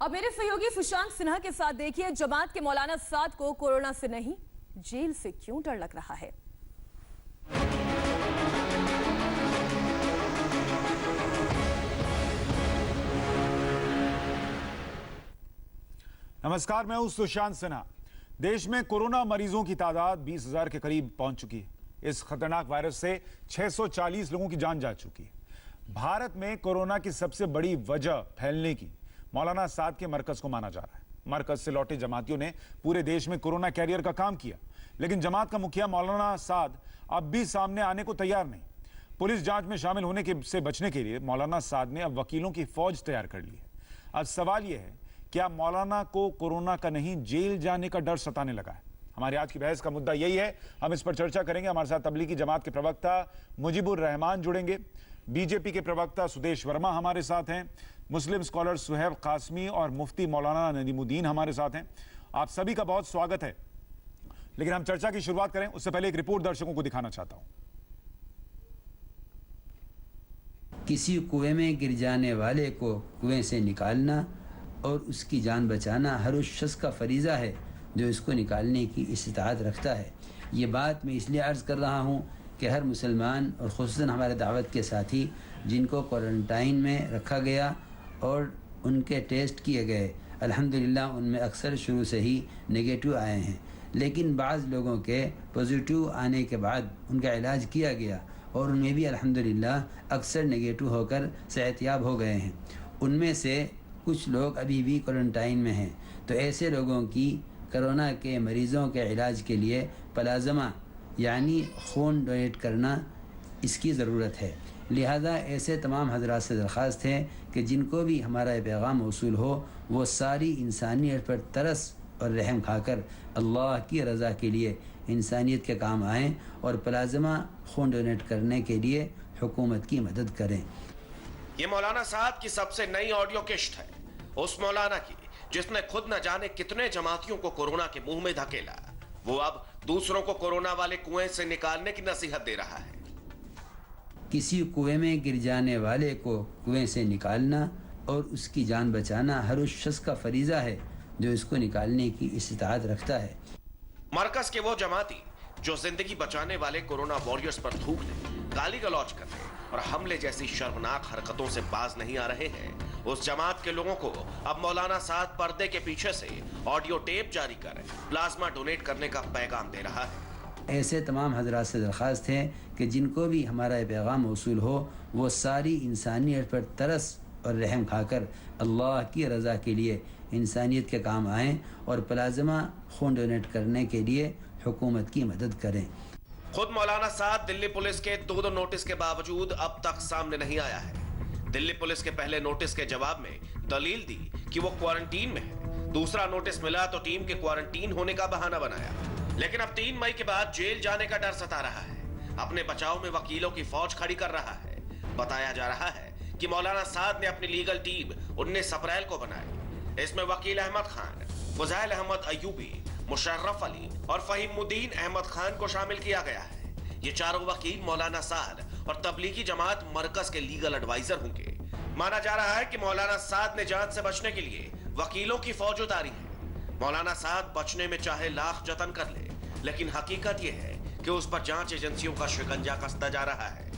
अब मेरे सहयोगी सुशांत सिन्हा के साथ देखिए जमात के मौलाना साद को कोरोना से नहीं जेल से क्यों डर लग रहा है। नमस्कार, मैं हूं सुशांत सिन्हा। देश में कोरोना मरीजों की तादाद 20,000 के करीब पहुंच चुकी है। इस खतरनाक वायरस से 640 लोगों की जान जा चुकी है। भारत में कोरोना की सबसे बड़ी वजह फैलने की मौलाना साद के मरकज को माना जा रहा है। मरकज से लौटे जमातियों ने पूरे देश में कोरोना कैरियर का काम किया, लेकिन जमात का मुखिया मौलाना साद अब भी सामने आने को तैयार नहीं। पुलिस जांच में शामिल होने से बचने के लिए मौलाना साद ने अब वकीलों की फौज तैयार कर ली है। अब सवाल यह है, क्या मौलाना को कोरोना का नहीं जेल जाने का डर सताने लगा है? हमारी आज की बहस का मुद्दा यही है। हम इस पर चर्चा करेंगे। हमारे साथ तबलीगी जमात के प्रवक्ता मुजीबुर रहमान जुड़ेंगे, बीजेपी के प्रवक्ता सुदेश वर्मा हमारे साथ हैं, मुस्लिम स्कॉलर सुहैब कासमी और मुफ्ती मौलाना नदीमुद्दीन हमारे साथ हैं। आप सभी का बहुत स्वागत है। लेकिन हम चर्चा की शुरुआत करें उससे पहले एक रिपोर्ट दर्शकों को दिखाना चाहता हूं। किसी कुएं में गिर जाने वाले को कुएं से निकालना और उसकी जान बचाना हर उस शख्स का फरीज़ा है जो इसको निकालने की इस्तात रखता है। ये बात मैं इसलिए अर्ज़ कर रहा हूँ कि हर मुसलमान और ख़ुसूसन हमारे दावत के साथी जिनको क्वारंटाइन में रखा गया और उनके टेस्ट किए गए, अल्हम्दुलिल्लाह उनमें अक्सर शुरू से ही नेगेटिव आए हैं, लेकिन बाज़ लोगों के पॉजिटिव आने के बाद उनका इलाज किया गया और उनमें भी अल्हम्दुलिल्लाह अक्सर नेगेटिव होकर सेहतयाब हो गए हैं। उनमें से कुछ लोग अभी भी क्वारंटाइन में हैं। तो ऐसे लोगों की कोरोना के मरीज़ों के इलाज के लिए प्लाज्मा यानी खून डोनेट करना इसकी ज़रूरत है। लिहाजा ऐसे तमाम हजरात से दरख्वास्त है कि जिनको भी हमारा पैगाम मौसूल हो वो सारी इंसानियत पर तरस और रहम खाकर अल्लाह की रज़ा के लिए इंसानियत के काम आएँ और प्लाज्मा खून डोनेट करने के लिए हुकूमत की मदद करें। ये मौलाना साद की सबसे नई ऑडियो किश्त है, उस मौलाना की जिसने खुद न जाने कितने जमातियों को कोरोना के मुंह में धकेला। वो अब दूसरों को कोरोना वाले कुएं से निकालने की नसीहत दे रहा है। किसी कुएं में गिर जाने वाले को कुएं से निकालना और उसकी जान बचाना हर उस शख्स का फरीज़ा है जो इसको निकालने की इस्तात रखता है। मरकज के वो जमाती जो जिंदगी बचाने वाले कोरोना वॉरियर्स पर थूकने, गाली गलौज करने और हमले जैसी शर्मनाक हरकतों से बाज नहीं आ रहे हैं, उस जमात के लोगों को अब मौलाना साद पर्दे के पीछे से ऑडियो टेप जारी कर प्लाज्मा डोनेट करने का पैगाम दे रहा है। ऐसे तमाम हजरात से दरख्वास्त है कि जिनको भी हमारा पैगाम मौसूल हो वो सारी इंसानियत पर तरस और रहम खाकर अल्लाह की रज़ा के लिए इंसानियत के काम आएँ और प्लाज्मा खून डोनेट करने के लिए हुकूमत की मदद करें। खुद मौलाना साद दिल्ली पुलिस के दो नोटिस के बावजूद अब तक सामने नहीं आया है। दिल्ली पुलिस के पहले नोटिस के जवाब में दलील दी कि वो क्वारंटीन में है। दूसरा नोटिस मिला तो टीम के क्वारंटीन होने का बहाना बनाया। लेकिन अब 3 मई के बाद जेल जाने का डर सता रहा है। अपने बचाव में वकीलों की फौज खड़ी कर रहा है। बताया जा रहा है कि मौलाना साद ने अपनी लीगल टीम 19 अप्रैल को बनाई। इसमें वकील अहमद खान, फुज़ैल अहमद अयूबी, मुशर्रफ अली और फहीमुद्दीन अहमद खान को शामिल किया गया है। ये चारों वकील मौलाना साद और तबलीगी जमात मरकज के लीगल एडवाइजर होंगे। माना जा रहा है कि मौलाना साद ने जांच से बचने के लिए वकीलों की फौज उतारी है। मौलाना साद बचने में चाहे लाख जतन कर ले, लेकिन हकीकत यह है कि उस पर जांच एजेंसियों का शिकंजा कसता जा रहा है।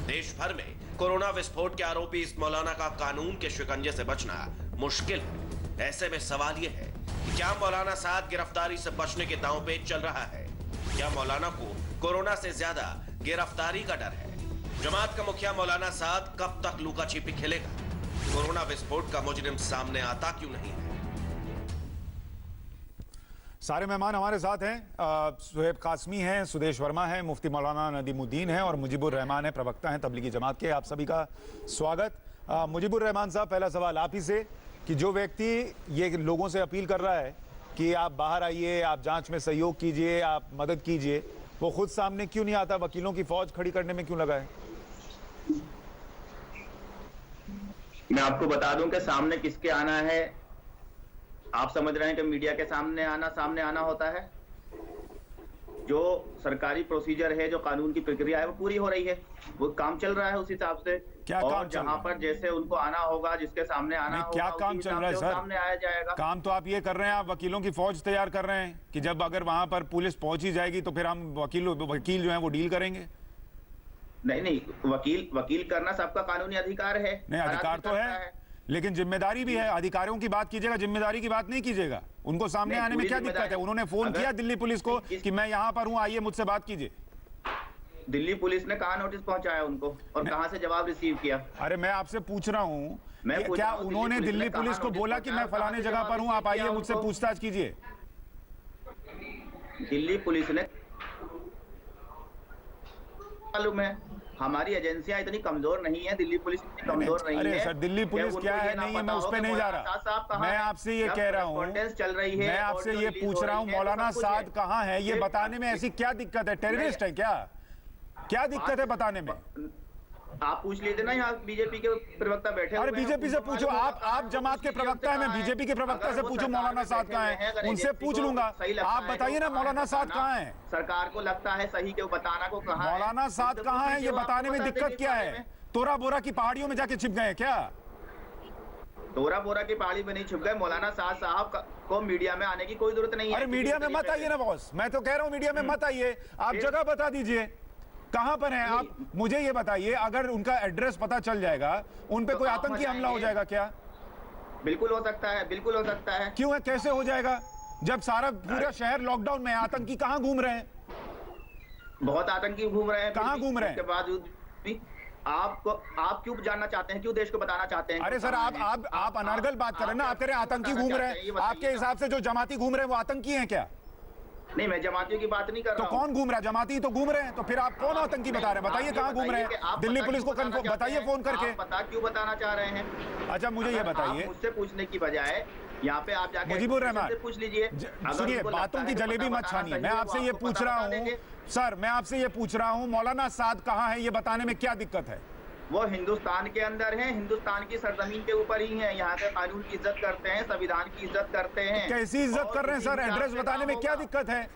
देश भर में कोरोना विस्फोट के आरोपी इस मौलाना का कानून के शिकंजे से बचना मुश्किल है। ऐसे में सवाल यह है कि क्या मौलाना साद गिरफ्तारी से बचने के दांव पे चल रहा है? क्या मौलाना को कोरोना से ज्यादा गिरफ्तारी का डर है? जमात का मुखिया मौलाना साद कब तक लुका छिपी खेलेगा? कोरोना विस्फोट का मुजरिम सामने आता क्यों नहीं है? सारे मेहमान हमारे साथ हैं। सुहैब कासमी हैं, सुदेश वर्मा हैं, मुफ्ती मौलाना नदीमुद्दीन हैं और मुजीबुर रहमान हैं, प्रवक्ता हैं तबलीगी जमात के। आप सभी का स्वागत। मुजीबुर रहमान साहब, पहला सवाल आप ही से कि जो व्यक्ति ये लोगों से अपील कर रहा है कि आप बाहर आइए, आप जांच में सहयोग कीजिए, आप मदद कीजिए, वो खुद सामने क्यों नहीं आता? वकीलों की फौज खड़ी करने में क्यों लगा है? मैं आपको बता दूं कि सामने किसके आना है। आप समझ रहे हैं कि मीडिया के सामने आना होता है। जो सरकारी प्रोसीजर है, जो कानून की प्रक्रिया है, वो पूरी हो रही है, वो काम चल रहा है उस हिसाब से। क्या और काम चल रहा जहां है? पर जैसे उनको आना होगा, जिसके सामने आना नहीं, होगा, क्या उसी काम चल हिसाब रहा है से वो सर? सामने आया जाएगा। काम तो आप ये कर रहे हैं, आप वकीलों की फौज तैयार कर रहे हैं कि जब अगर वहां पर पुलिस पहुंच ही जाएगी तो फिर हम वकील जो है वो डील करेंगे। नहीं, वकील करना सबका कानूनी अधिकार है। नहीं, हर अधिकार आदमी तो करता है, लेकिन जिम्मेदारी भी है। अधिकारियों की बात कीजिएगा, जिम्मेदारी की बात नहीं कीजिएगा। उनको सामने नहीं, आने में पूरी क्या दिक्कत है? जिम्मेदारी- उन्होंने फोन अगर किया दिल्ली पुलिस को कि मैं यहां पर हूं, आइए मुझसे बात कीजिए। दिल्ली पुलिस ने कहाँ नोटिस पहुंचाया उनको और कहाँ से जवाब रिसीव किया? अरे मैं आपसे पूछ रहा हूं मैं कि पूछ क्या रहा हूं, उन्होंने दिल्ली कहाँ पुलिस को नोटिस बोला कि मैं पहुंचाया, फलाने कहाँ से जगह पर हूं, आप जवाब आइए दिया मुझसे उनको? पूछताछ कीजिए। दिल्ली पुलिस ने, मालूम है, हमारी एजेंसियां इतनी कमजोर नहीं है, दिल्ली पुलिस इतनी कमजोर नहीं है। अरे सर, दिल्ली कि पुलिस उनको क्या ये है ना नहीं है, पता मैं उस हो पे कि नहीं जा मौलाना रहा। साहब कहाँ मैं हैं। आपसे ये जब कह रहा हूँ, correspondence चल रही है, मैं आपसे audio ये release पूछ हो रहा हूँ, रही है, मौलाना तो सब कुछ साद कहाँ है? ये ये- बताने में ऐसी क्या दिक्कत है? टेररिस्ट है क्या? क्या दिक्कत है बताने में? आप पूछ लीजिए ना, यहाँ बीजेपी के प्रवक्ता बैठे अरे हुए हैं, बीजेपी से उनको पूछो, मालूम आप होगा, आप जमात के पूछ लीजिए प्रवक्ता है, उनसे मैं कहाँ बीजेपी के प्रवक्ता अगर से वो पूछो सरकार मौलाना में साद बैठे कहाँ हुए हैं, है, अगर उनसे एजेंसी पूछ को लूंगा। सही लगता आप है बताइए तो ना कहाँ मौलाना है साद बताना। कहाँ है? सरकार को लगता है सही के बताना को कहाँ है? मौलाना साद उनसे कहाँ है? पूछिए, ये वो आपको बताने में बता दिक्कत देंगे क्या इस बारे है? में। तोरा बोरा की पहाड़ियों में जाके छिप गए हैं क्या? तोरा बोरा की पहाड़ी में नहीं छुप गए। मौलाना साद साहब को मीडिया में आने की कोई जरूरत नहीं है। अरे मीडिया में मत आइए ना बॉस, मैं तो कह रहा हूँ मीडिया में मत आइए, आप जगह बता दीजिए कहां पर हैं आप। मुझे ये बताइए, अगर उनका एड्रेस पता चल जाएगा, उन पे तो कोई आप आतंकी हमला हो बताइए। जाएगा क्या? बिल्कुल हो सकता है, बिल्कुल हो सकता है। क्यों है? कैसे हो जाएगा जब सारा पूरा शहर लॉकडाउन में है? आतंकी कहां घूम रहे हैं? बहुत आतंकी घूम रहे हैं। कहाँ घूम रहे हैं? इसके बावजूद भी आप क्यों जानना चाहते हैं? क्यों देश को बताना चाहते हैं? अरे सर, आप अनर्गल बात कर रहे हैं ना। आप कह रहे हैं आतंकी घूम रहे हैं, आपके हिसाब से जो जमाती घूम रहे हैं वो आतंकी हैं क्या? नहीं, मैं जमातियों की बात नहीं कर तो रहा हूं। कौन घूम रहा है? जमाती तो घूम रहे हैं, तो फिर आप कौन आतंकी बता रहे हैं? बताइए कहां घूम रहे हैं? दिल्ली पुलिस को कंफर्म बताइए फोन करके। पता क्यों बताना चाह रहे हैं? अच्छा मुझे ये अगर आप बताइए, मुझसे पूछने की बजाय यहाँ पे आप जाके मुजीबुर रहमान से पूछ लीजिए। अगर सुनिए, उनको बातों लगता की है कि जलेबी पता मत बताना छानिए। सही मैं है, वो आपसे ये आपको पूछ पता रहा बता हूँ देंगे। सर, मैं आपसे ये पूछ रहा हूँ, मौलाना साद कहाँ है? ये बताने में क्या दिक्कत है? वो हिंदुस्तान के अंदर है, हिंदुस्तान की सरजमीन के ऊपर ही है। यहाँ के कानून की इज्जत करते हैं, संविधान की इज्जत करते हैं। कैसी इज्जत कर रहे हैं सर? एड्रेस बताने में क्या दिक्कत है?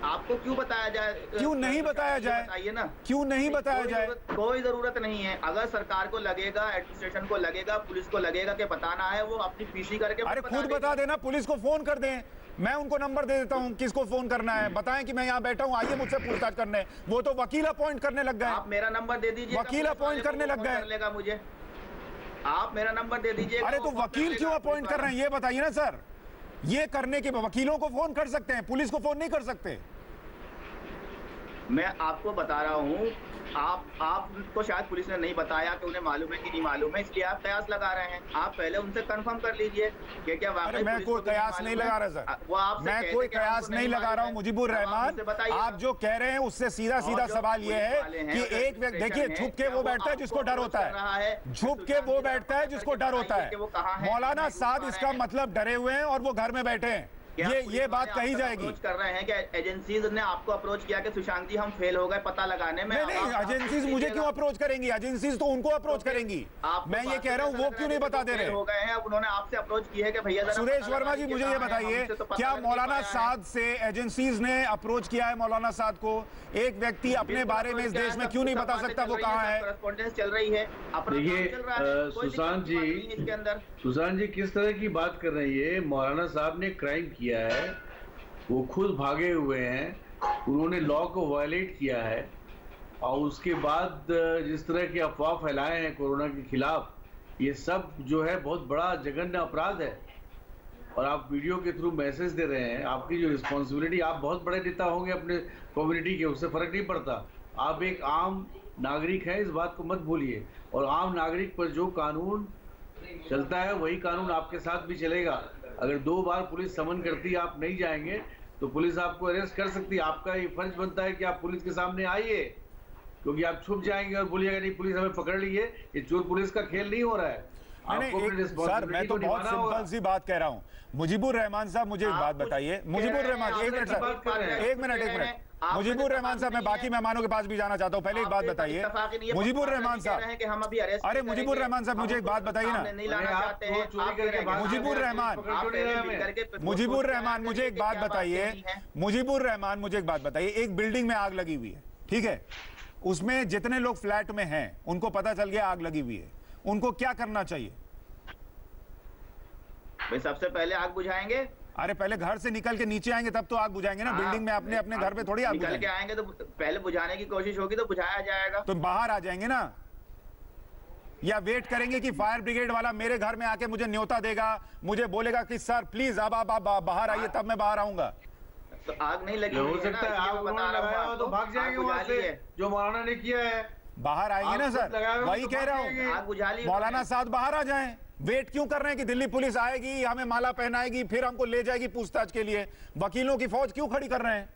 आपको क्यों बताया जाए? क्यों नहीं बताया जाए? बताइए ना। क्यों नहीं बताया जाए? कोई जरूरत नहीं है। अगर सरकार को लगेगा, एडमिनिस्ट्रेशन को लगेगा, पुलिस को लगेगा कि बताना है, वो अपनी पीसी करके अरे खुद बता देना, पुलिस को फोन कर दें। मैं उनको नंबर दे देता हूँ किसको फोन करना है, बताएं कि मैं यहाँ बैठा हूँ, आइए मुझसे पूछताछ करने। वो तो वकील अपॉइंट करने लग गए। आप मेरा नंबर दे दीजिए, वकील अपॉइंट करने लग गए। लेगा मुझे। आप मेरा नंबर दे दीजिए। अरे तो वकील क्यों अपॉइंट कर रहे हैं ये बताइए ना सर। ये करने के वकीलों को फोन कर सकते हैं, पुलिस को फोन नहीं कर सकते। मैं आपको बता रहा हूँ, आपको शायद पुलिस ने नहीं बताया कि उन्हें मालूम है कि नहीं मालूम है, इसलिए आप कयास लगा रहे हैं। आप पहले उनसे कंफर्म कर लीजिए कि क्या वाकई अरे मैं पुलिस कोई को भी कयास मालूम नहीं है। लगा रहा सर, वो आपसे मैं कहते कोई कि कयास हमको नहीं लगा मालूम रहा हूँ है। मुजीबुर अब आप रहमान। मुझसे बताइए। आप जो कह रहे हैं उससे सीधा सीधा जो सवाल ये है पुलिस वाले हैं, कि अगर एक व्यक्ति, देखिए स्टेशन छुप के है, वो क्या बैठता है वो जिसको आपको डर होता अप्रोच कर रहा है, है? झुक के वो बैठता है जिसको डर होता कि वो कहाँ है। है, मौलाना नहीं साद ढूंढ पा इसका रहे हैं। मतलब डरे हुए हैं और वो घर में बैठे हैं, क्या ये पुलिस बात वाले कही आपको जाएगी। अप्रोच कर रहे हैं कि एजेंसीज ने आपको अप्रोच किया कि सुशांत जी हम फेल हो गए पता लगाने में? नहीं, एजेंसीज मुझे क्यों अप्रोच करेंगी? एजेंसीज तो उनको अप्रोच करेंगी। मैं ये कह रहा हूँ वो क्यों नहीं बता दे रहे? हो गए हैं, अब उन्होंने आपसे अप्रोच की है कि भैया जरा सुरेश पता वर्मा जी लगाइए मुझे ये कहाँ है, बताइए, हमसे तो पता क्या लग नहीं मौलाना पाया है। साद से एजेंसीज ने अप्रोच किया है? मौलाना साद को एक व्यक्ति अपने बिल्कुल बारे में इस अप्रोच देश में किया क्यों नहीं है, बता सब सकता वो बातें कहाँ चल रही है? सब correspondence चल रही है, अपना देखिए, काम चल रहा है, कोई सुशांत दिक्कत की बात जी, नहीं है इसके अंदर। सुशांत जी किस तरह की बात कर रही है? मौलाना साहब ने क्राइम किया है, वो खुद भागे हुए हैं, उन्होंने लॉ को वायलेट किया है, और उसके बाद जिस तरह की अफवाह फैलाए हैं कोरोना के खिलाफ, ये सब जो है बहुत बड़ा जघन्य अपराध है। और आप वीडियो के थ्रू मैसेज दे रहे हैं, आपकी जो रिस्पॉन्सिबिलिटी, आप बहुत बड़े नेता होंगे अपने कम्युनिटी के, उससे फर्क नहीं पड़ता, आप एक आम नागरिक हैं, इस बात को मत भूलिए। और आम नागरिक पर जो कानून चलता है वही कानून आपके साथ भी चलेगा। अगर 2 बार पुलिस समन करती है, आप नहीं जाएंगे तो पुलिस आपको अरेस्ट कर सकती है। आपका ये फर्ज बनता है कि आप पुलिस के सामने आइए, क्योंकि आप छुप जाएंगे और बोलिएगा नहीं पुलिस हमें पकड़ ली है। ये चोर पुलिस का खेल नहीं हो रहा है। आपको अपनी सर मैं रिस्पॉन्सिबिलिटी तो को बहुत निभाना होगा। सिंपल सी बात कह रहा हूँ। मुजीबुर रहमान साहब मुझे एक बात बताइए। मुजीबुर रहमान, एक मिनट सर, एक मिनट मुजीबुर रहमान साहब, मैं बाकी मेहमानों के पास भी जाना चाहता हूँ, पहले एक बात बताइए मुजीबुर रहमान साहब। कि हम अभी अरेस्ट अरे मुजीबुर रहमान साहब, मुझे एक बात बताइए ना, नहीं लाना चाहते हैं मुजीबुर रहमान, मुजीबुर रहमान मुझे एक बात बताइए, मुजीबुर रहमान मुझे एक बात बताइए, एक बिल्डिंग में आग लगी हुई है, ठीक है, उसमें जितने लोग फ्लैट में हैं उनको पता चल गया आग लगी हुई है, उनको क्या करना चाहिए? भाई सबसे पहले आग बुझाएंगे। अरे पहले घर से निकल के नीचे आएंगे तब तो आग बुझाएंगे ना, बिल्डिंग में अपने अपने घर पे थोड़ी आग निकल के आएंगे तो पहले बुझाने की कोशिश होगी तो बुझाया जाएगा। तो बाहर आ जाएंगे ना, या वेट करेंगे कि फायर ब्रिगेड वाला मेरे घर में आके मुझे न्योता देगा, मुझे बोलेगा कि सर प्लीज अब आप बाहर आइए तब मैं बाहर आऊंगा? तो आग नहीं लगी, हो सकता है आग उन्होंने लगाया हो तो भाग जाएंगे वहां से, जो मौलाना ने किया है। बाहर आएंगे ना सर, वही कह रहा हूँ, आग बुझा ली। मौलाना साहब बाहर आ जाएं। वेट क्यों कर रहे हैं कि दिल्ली पुलिस आएगी, हमें माला पहनाएगी, फिर हमको ले जाएगी पूछताछ के लिए? वकीलों की फौज क्यों खड़ी कर रहे हैं?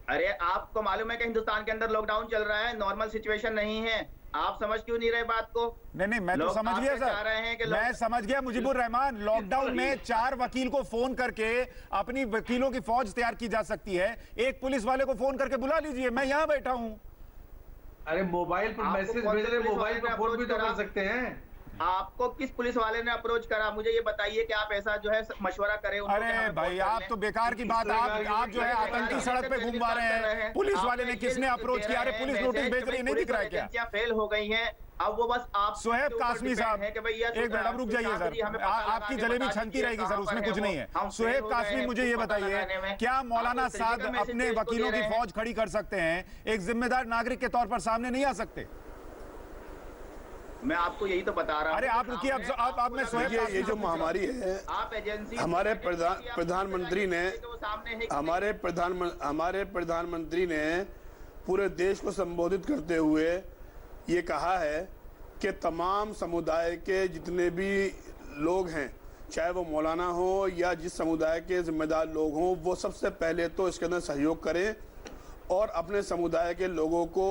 अरे आपको मालूम है कि हिंदुस्तान के अंदर लॉकडाउन चल रहा है, नॉर्मल सिचुएशन नहीं है। आप समझ क्यों नहीं रहे बात को? नहीं मैं तो समझ गया सर, मैं समझ गया मुजीबुर रहमान। लॉकडाउन में 4 वकील को फोन करके अपनी वकीलों की फौज तैयार की जा सकती है, एक पुलिस वाले को फोन करके बुला लीजिए, मैं यहाँ बैठा हूँ। अरे मोबाइल पर मैसेज भेज रहे, मोबाइल पर फोन भी तो कर सकते हैं। आपको किस पुलिस वाले ने अप्रोच करा? मुझे ये बताइए कि आप ऐसा जो है मशवरा करें। अरे भाई आप तो बेकार की बात, आप जो है आतंकी सड़क पे घुमवा रहे हैं। पुलिस वाले ने किसने अप्रोच किया? अरे पुलिस नोटिस भेज रही है, नहीं दिख रहा है क्या? फेल हो गई हैं, अब वो बस आप सुहेब कासमी साहब, एक मिनट अब रुक जाइए सर, आपकी जलेबी छनती रहेगी सर, उसमें कुछ नहीं है। सुहेब कासमी मुझे ये बताइए, क्या मौलाना साद अपने वकीलों की फौज खड़ी कर सकते हैं, एक जिम्मेदार नागरिक के तौर पर सामने नहीं आ सकते? मैं आपको यही तो बता रहा हूं। अरे आप रुकिए, अब मैं सुहेब, ये जो महामारी है, आप एजेंसी हमारे प्रधानमंत्री ने हमारे प्रधानमंत्री ने पूरे देश को संबोधित करते हुए ये कहा है कि तमाम समुदाय के जितने भी लोग हैं, चाहे वो मौलाना हो या जिस समुदाय के जिम्मेदार लोग हों, वो सबसे पहले तो इसके अंदर सहयोग करें और अपने समुदाय के लोगों को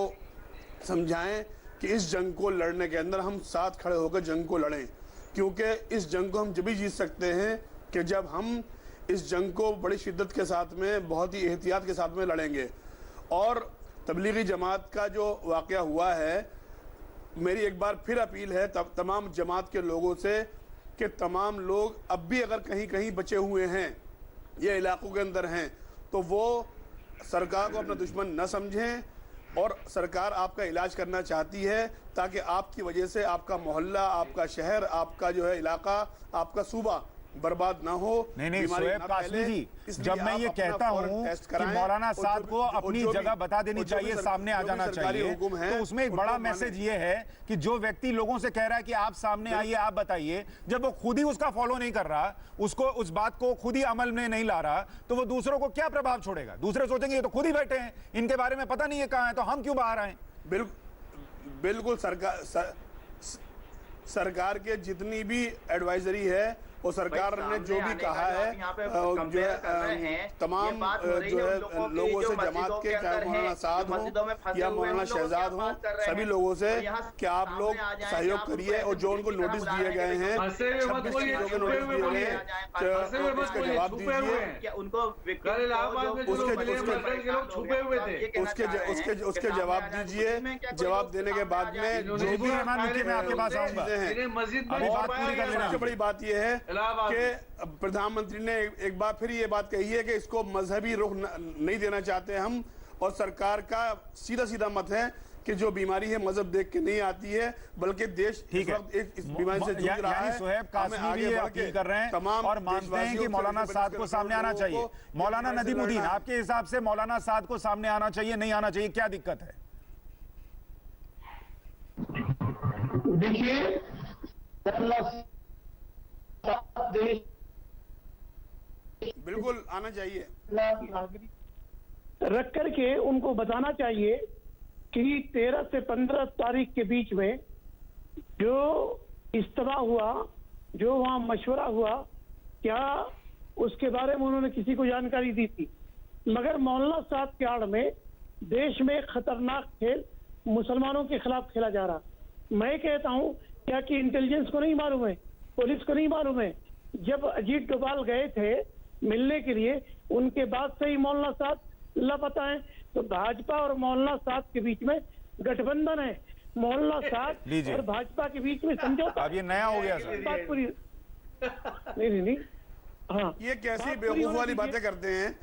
समझाएं कि इस जंग को लड़ने के अंदर हम साथ खड़े होकर जंग को लड़ें, क्योंकि इस जंग को हम जब भी जीत सकते हैं कि जब हम इस जंग को बड़ी शिद्दत के साथ में, बहुत ही एहतियात के साथ में लड़ेंगे। और तबलीगी जमात का जो वाक़या हुआ है, मेरी एक बार फिर अपील है तमाम जमात के लोगों से कि तमाम लोग अब भी अगर कहीं कहीं बचे हुए हैं, ये इलाकों के अंदर हैं, तो वो सरकार को अपना दुश्मन न समझें और सरकार आपका इलाज करना चाहती है ताकि आपकी वजह से आपका मोहल्ला, आपका शहर, आपका जो है इलाका, आपका सूबा बर्बाद ना हो। नहीं सुहेब कासमी जी, जब मैं ये कहता हूँ कि मौलाना साद को अपनी जगह बता देनी चाहिए, सामने आ जाना चाहिए, तो उसमें एक बड़ा मैसेज ये है कि जो व्यक्ति लोगों से कह रहा है कि आप सामने आइए, आप बताइए, जब वो खुद ही उसका फॉलो नहीं कर रहा, उसको उस बात को खुद ही अमल में नहीं ला रहा, तो वो दूसरों को क्या प्रभाव छोड़ेगा? दूसरे सोचेंगे ये तो खुद ही बैठे हैं, इनके बारे में पता नहीं है कहाँ है, तो हम क्यों बाहर आए? बिल्कुल सरकार के जितनी भी एडवाइजरी है वो सरकार ने जो भी कहा है, जो है तमाम जो है लोगों से, जमात के, चाहे मौलाना साद हो या मौलाना शहजाद हो, सभी लोगों से कि आप लोग सहयोग करिए और जो उनको नोटिस दिए गए हैं, 26 चीजों के नोटिस दिए गए हैं, उसका जवाब दीजिए, उसके जवाब दीजिए। जवाब देने के बाद में जो भी मैं आपके पास आऊंगा, सबसे बड़ी बात यह है कि प्रधानमंत्री ने एक बार फिर ये बात कही है कि इसको मजहबी रुख नहीं देना चाहते हम, और सरकार का सीधा मत है कि जो बीमारी है मजहब देख के नहीं आती है, बल्कि देश इस वक्त इस बीमारी से जूझ रहा है। सुहेब कासमी भी ये अपील कर रहे हैं और मानते हैं कि मौलाना साद को सामने आना चाहिए। मौलाना नदीमुद्दीन, आपके हिसाब से मौलाना साद को सामने आना चाहिए, नहीं आना चाहिए, क्या दिक्कत है? देखिए, बिल्कुल आना चाहिए, रख करके उनको बताना चाहिए कि 13 से 15 तारीख के बीच में जो इज्तिमा हुआ, जो वहां मशवरा हुआ, क्या उसके बारे में उन्होंने किसी को जानकारी दी थी? मगर मौलाना साहब के आड़ में देश में खतरनाक खेल मुसलमानों के खिलाफ खेला जा रहा। मैं कहता हूं, क्या कि इंटेलिजेंस को नहीं मालूम है, पुलिस को नहीं मालूम है? जब अजीत डोभाल गए थे मिलने के लिए, उनके बाद से ही मौलाना साहब लापता है। तो भाजपा और मौलाना साहब के बीच में गठबंधन है, मौलाना साहब लीजिए। और भाजपा के बीच में समझौता। अब ये नया हो गया सर। बात पूरी नहीं हाँ, ये कैसी बात पूरी बेवकूफ होने वाली दीजिए। बातें करते हैं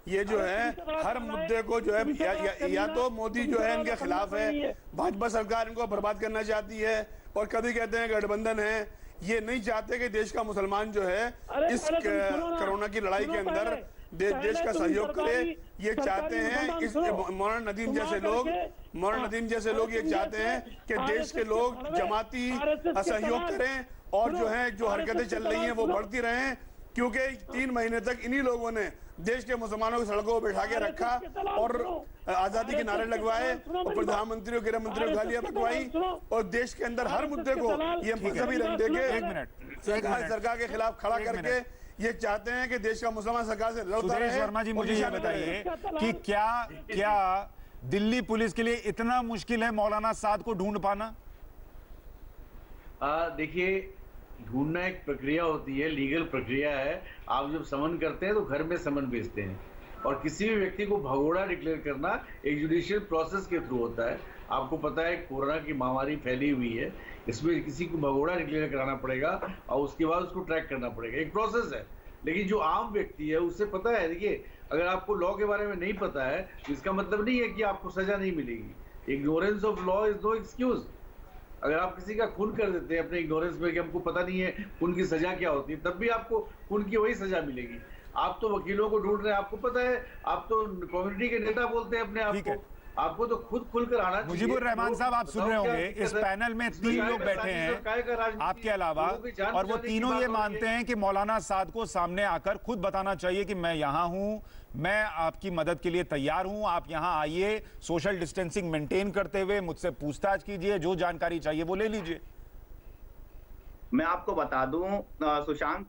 ये जो है, हर मुद्दे को जो है या तो मोदी जो है इनके खिलाफ है, भाजपा सरकार इनको बर्बाद करना चाहती है, और कभी कहते हैं गठबंधन है। ये नहीं चाहते कि देश का मुसलमान जो है इस कोरोना की लड़ाई के अंदर देश का सहयोग करे। ये चाहते हैं इस मौलाना नदीम जैसे लोग ये चाहते हैं कि देश के लोग जमाती असहयोग करें, और जो है जो हरकतें चल रही हैं वो बढ़ती रहें, क्योंकि 3 महीने तक इन्हीं लोगों ने देश के मुसलमानों को सड़कों पर बैठा के रखा और आजादी के नारे लगवाए और प्रधानमंत्री और गृह मंत्री को गालियां बकवाई, और देश के अंदर हर मुद्दे को ये मजहबी रंग देके एक मिनट सरकार के खिलाफ खड़ा करके ये चाहते हैं कि देश का मुसलमान सरकार से लड़ता सुदेश रहे। वर्मा जी, मुझे ये बताइए कि क्या दिल्ली पुलिस के लिए इतना मुश्किल है मौलाना साद को ढूंढ पाना? देखिए, ढूंढना एक प्रक्रिया होती है, लीगल प्रक्रिया है। आप जब समन करते हैं तो घर में समन भेजते हैं, और किसी भी व्यक्ति को भगोड़ा डिक्लेयर करना एक जुडिशियल प्रोसेस के थ्रू होता है। आपको पता है कोरोना की महामारी फैली हुई है, इसमें किसी को भगोड़ा डिक्लेयर कराना पड़ेगा और उसके बाद उसको ट्रैक करना पड़ेगा, एक प्रोसेस है। लेकिन जो आम व्यक्ति है उससे पता है, देखिए अगर आपको लॉ के बारे में नहीं पता है तो इसका मतलब नहीं है कि आपको सजा नहीं मिलेगी। Ignorance of law is no excuse. अगर आप किसी का खून कर देते हैं अपने इग्नोरेंस में कि हमको पता नहीं है खून की सजा क्या होती है, तब भी आपको खून की वही सजा मिलेगी। आप तो वकीलों को ढूंढ रहे हैं, आपको पता है, आप तो कम्युनिटी के नेता बोलते हैं अपने आप को, आपको तो खुद खुलकर आना चाहिए। मुजीबुर रहमान साहब, आप सुन रहे होंगे इस पैनल में 3 लोग बैठे हैं आपके अलावा, और वो तीनों ये मानते हैं कि मौलाना साद को सामने आकर खुद बताना चाहिए कि मैं यहाँ हूँ, मैं आपकी मदद के लिए तैयार हूं, आप यहां आइए, सोशल डिस्टेंसिंग मेंटेन करते हुए मुझसे पूछताछ कीजिए, जो जानकारी चाहिए वो ले लीजिए। मैं आपको बता दूं सुशांत,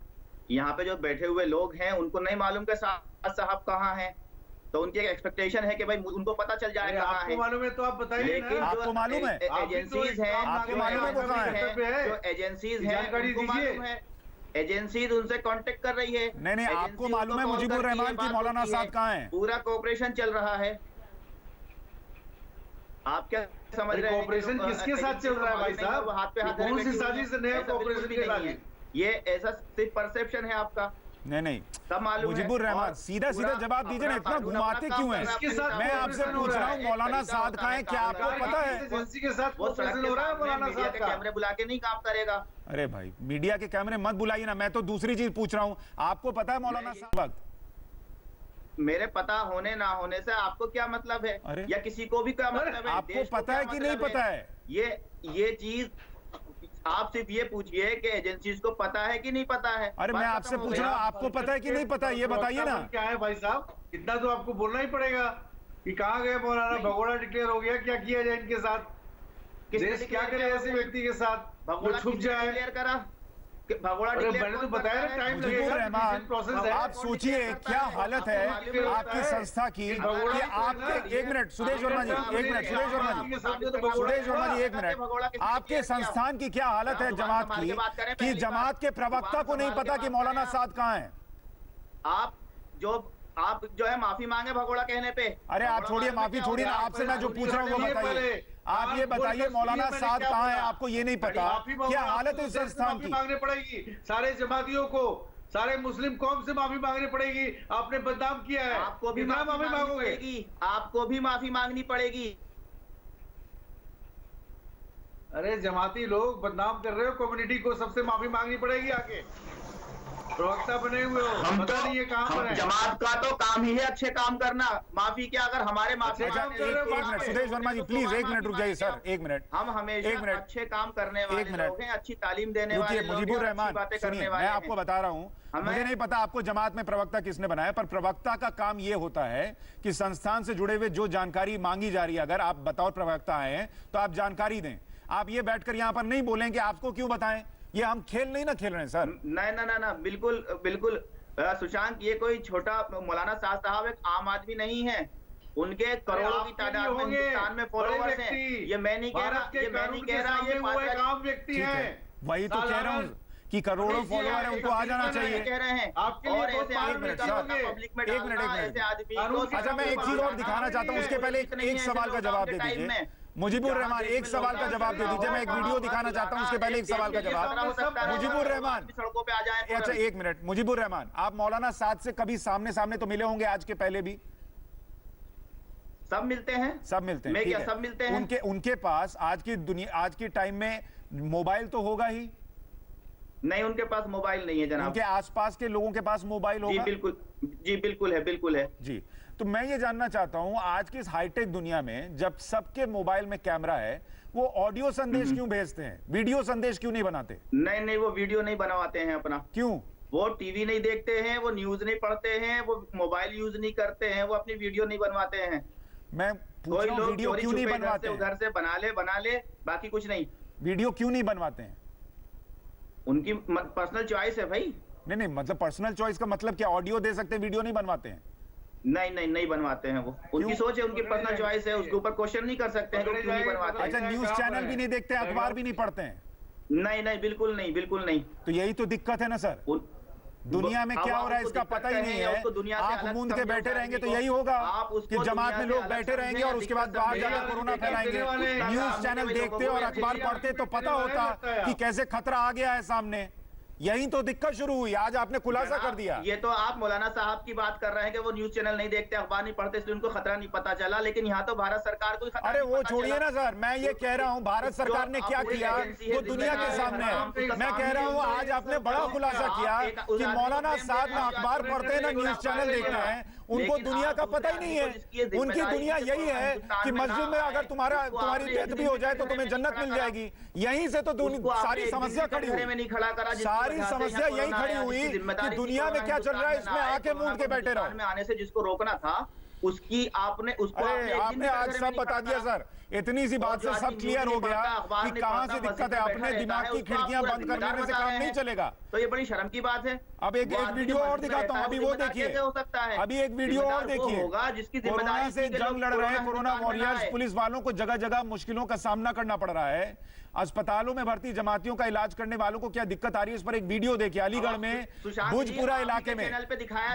यहाँ पे जो बैठे हुए लोग हैं उनको नहीं मालूम कि साद साहब कहाँ हैं, तो उनकी एक एक्सपेक्टेशन है कि भाई उनको पता चल जाए कहाँ है। आपको मालूम है तो आप बताइए। लेकिन आपको मालूम है, एजेंसीज हैं, आपको मालूम है वो कहाँ है, जो एजेंसीज हैं उनको मालूम है, एजेंसीज उनसे कांटेक्ट कर रही है। नहीं, आपको मालूम है मुजीबुर रहमान की मौलाना साद कहाँ है? पूरा कोऑपरेशन चल रहा है। आप क्या समझ रहे हैं? कोऑपरेशन किसके साथ चल रहा है भाई साहब? हाथ पे हाथ कौन सी साजिश है कोऑपरेशन के साथ? ये ऐसा सिर्फ परसेप्शन है आपका। नहीं, सब मालूम है। मुजीबुर रहमान, सीधा जवाब दीजिए ना, इतना घुमाते क्यों हैं? मैं आपसे पूछ रहा हूँ मौलाना साद कहाँ है, क्या आपको पता है? एजेंसी के साथ वो सड़क हो रहा है मौलाना मीडिया साहब के का। कैमरे बुला के नहीं काम करेगा। अरे भाई, मीडिया के कैमरे मत बुलाइए ना, मैं तो दूसरी चीज पूछ रहा हूँ। आपको पता है मौलाना साहब? मेरे पता होने ना होने से आपको क्या मतलब है? या किसी को भी क्या मतलब है? आपको पता है कि नहीं पता है? ये चीज आप सिर्फ ये पूछिए कि एजेंसीज को पता है कि नहीं पता है। अरे मैं आपसे पूछ रहा हूँ, आपको पता है कि नहीं पता है, ये बताइए ना। क्या है भाई साहब, इतना तो आपको बोलना ही पड़ेगा कि कहाँ गए मौलाना, भगोड़ा डिक्लेयर हो गया, क्या किया जाए इनके साथ? देश क्या करे ऐसे व्यक्ति के साथ जो छुप जाए? क्लियर करा भगोड़ा मैंने तो बताया ना, टाइम लगेगा, रहमान, प्रोसेस है। आप सोचिए क्या हालत है आपकी संस्था की कि आपके, एक मिनट सुदेश वर्मा जी, एक मिनट सुदेश वर्मा जी, सुदेश वर्मा जी, एक मिनट, आपके संस्थान की क्या हालत है जमात की कि जमात के प्रवक्ता को नहीं पता कि मौलाना साद कहाँ है? आप जो है माफी मांगे भगोड़ा कहने पे। अरे आप छोड़िए, माफी छोड़िए ना, आपसे मैं जो पूछ रहा हूँ वो बताइए। आप ये बताइए मौलाना साद कहाँ है, आपको ये नहीं पता? क्या हालत है इस संस्थान की? मांगने पड़ेगी सारे जमातियों को, सारे मुस्लिम कौम से माफी मांगनी पड़ेगी। आपने बदनाम किया है, आपको भी माफी मांगोगे? आपको भी माफी मांगनी पड़ेगी। अरे जमाती लोग बदनाम कर रहे हो कम्युनिटी को, सबसे माफी मांगनी पड़ेगी। आगे प्रवक्ता बने हुए हो, पता नहीं है कहाँ पर है। जमात का तो काम ही है अच्छे काम करना, माफी क्या? अगर हमारे माफी एक minute Sudesh Verma ji, please 1 minute रुक जाइए सर, 1 मिनट। हम हमेशा अच्छे काम करने वाले लोग हैं, अच्छी तालीम देने वाले लोग हैं, मुजीबुर रहमान सुनिए, मैं आपको बता रहा हूँ, मुझे नहीं पता आपको जमात में प्रवक्ता किसने बनाया, पर प्रवक्ता का काम यह होता है कि संस्थान से जुड़े हुए जो जानकारी मांगी जा रही है, अगर आप बतौर प्रवक्ता हैं तो आप जानकारी दें। आप ये बैठकर यहाँ पर नहीं बोलें कि आपको क्यों बताएं, ये हम खेल नहीं ना खेल रहे हैं सर। नहीं ना, बिल्कुल सुशांत, ये कोई छोटा मौलाना साहब एक आम आदमी नहीं है, उनके करोड़ों की तादाद में हिंदुस्तान में फॉलोअर्स हैं। ये मैं नहीं कह रहा, ये आम व्यक्ति है। वही तो कह रहा हूँ कि करोड़ों फॉलोअर है उनको आ जाना चाहिए। कह रहे हैं आपके लिए और तो ऐसे पार आदमी में का करोगे। पब्लिक में एक मिनट, डालना, एक मिनट। ऐसे आदमी कानून को अच्छा, मैं एक चीज और दिखाना चाहता हूँ, उसके पहले एक सवाल का जवाब दे दीजिए। मुजीबुर रहमान, एक सवाल का जवाब दे दीजिए। मैं एक वीडियो दिखाना चाहता हूँ, उसके पहले एक सवाल का जवाब। मुजीबुर रहमान, सड़कों पे आ जाए। अच्छा एक मिनट। मुजीबुर रहमान, आप मौलाना साद से कभी सामने सामने तो मिले होंगे, आज के पहले भी? सब मिलते हैं, सब मिलते हैं, मैं ठीक क्या है। सब मिलते हैं? उनके पास आज की दुनिया, आज के टाइम में मोबाइल तो होगा ही। नहीं, उनके पास मोबाइल नहीं है जनाब। उनके आसपास के लोगों के पास मोबाइल जी होगा। बिल्कुल, जी बिल्कुल है, बिल्कुल है जी। तो मैं ये जानना चाहता हूं, आज की इस हाईटेक दुनिया में जब सबके मोबाइल में कैमरा है, वो ऑडियो संदेश क्यों भेजते हैं, वीडियो संदेश क्यों नहीं बनाते? नहीं नहीं, वो वीडियो नहीं बनवाते हैं अपना। क्यों? वो टीवी नहीं देखते हैं, वो न्यूज नहीं पढ़ते हैं, वो मोबाइल यूज नहीं करते हैं, वो अपनी वीडियो नहीं बनवाते हैं। मैं पूछ कोई रहा हूं, लोग वीडियो चोरी क्यों नहीं छुपे बनवाते हैं? उधर से बना ले, बाकी कुछ नहीं। वीडियो क्यों नहीं बनवाते हैं? उनकी पर्सनल चॉइस है भाई। नहीं, मतलब पर्सनल चॉइस का मतलब क्या? ऑडियो दे सकते हैं, वीडियो नहीं बनवाते हैं? नहीं नहीं नहीं बनवाते हैं वो। उनकी सोच है, उनकी पर्सनल चॉइस है, उसके ऊपर क्वेश्चन नहीं कर सकते हैं कि क्यों नहीं बनवाते अच्छा, हैं। न्यूज चैनल भी नहीं देखते, अखबार भी नहीं पढ़ते हैं? नहीं नहीं, बिल्कुल नहीं, बिल्कुल नहीं। तो यही तो दिक्कत है ना सर। दुनिया में क्या हो रहा है इसका पता ही नहीं है। आंख मूंद के बैठे रहेंगे तो यही होगा कि जमात में लोग बैठे रहेंगे और उसके बाद बाहर जाकर कोरोना फैलाएंगे। न्यूज चैनल देखते और अखबार पढ़ते तो पता होता कि कैसे खतरा आ गया है सामने। यही तो दिक्कत शुरू हुई, आज आपने खुलासा कर दिया। ये तो आप मौलाना साहब की बात कर रहे हैं कि वो न्यूज चैनल नहीं देखते, अखबार नहीं पढ़ते, इसलिए उनको खतरा नहीं पता चला। लेकिन यहाँ तो भारत सरकार को खतरा अरे नहीं वो पता छोड़िए चला। ना सर, मैं ये कह रहा हूँ भारत सरकार ने क्या किया वो दुनिया के सामने है। मैं कह रहा हूँ आज आपने बड़ा खुलासा किया कि मौलाना साहब ना अखबार पढ़ते हैं ना न्यूज चैनल देखते हैं, उनको दुनिया का पता ही नहीं है। उनकी दुनिया यही है कि मस्जिद में अगर तुम्हारी डेथ भी हो जाए तो तुम्हें जन्नत मिल जाएगी। यहीं से तो सारी समस्या खड़ी हुई, सारी समस्या यही खड़ी हुई कि दुनिया में क्या चल रहा है इसमें आके मूंद के बैठे रहो। में आने से जिसको रोकना था उसको आपने आज सब बता दिया सर। इतनी सी बात से सब क्लियर हो गया कि कहां से दिक्कत है। अपने दिमाग की खिड़कियां बंद कर लेने से काम नहीं चलेगा। तो ये बड़ी शर्म की बात है। अब एक वीडियो और दिखाता हूं, अभी वो देखिए। हो सकता है अभी एक वीडियो और देखिए। कोरोना से जंग लड़ रहे कोरोना वॉरियर्स पुलिस वालों को जगह जगह मुश्किलों का सामना करना पड़ रहा है। अस्पतालों में भर्ती जमातियों का इलाज करने वालों को क्या दिक्कत आ रही है, इस पर एक वीडियो देखिए। अलीगढ़ में भुजपुरा इलाके में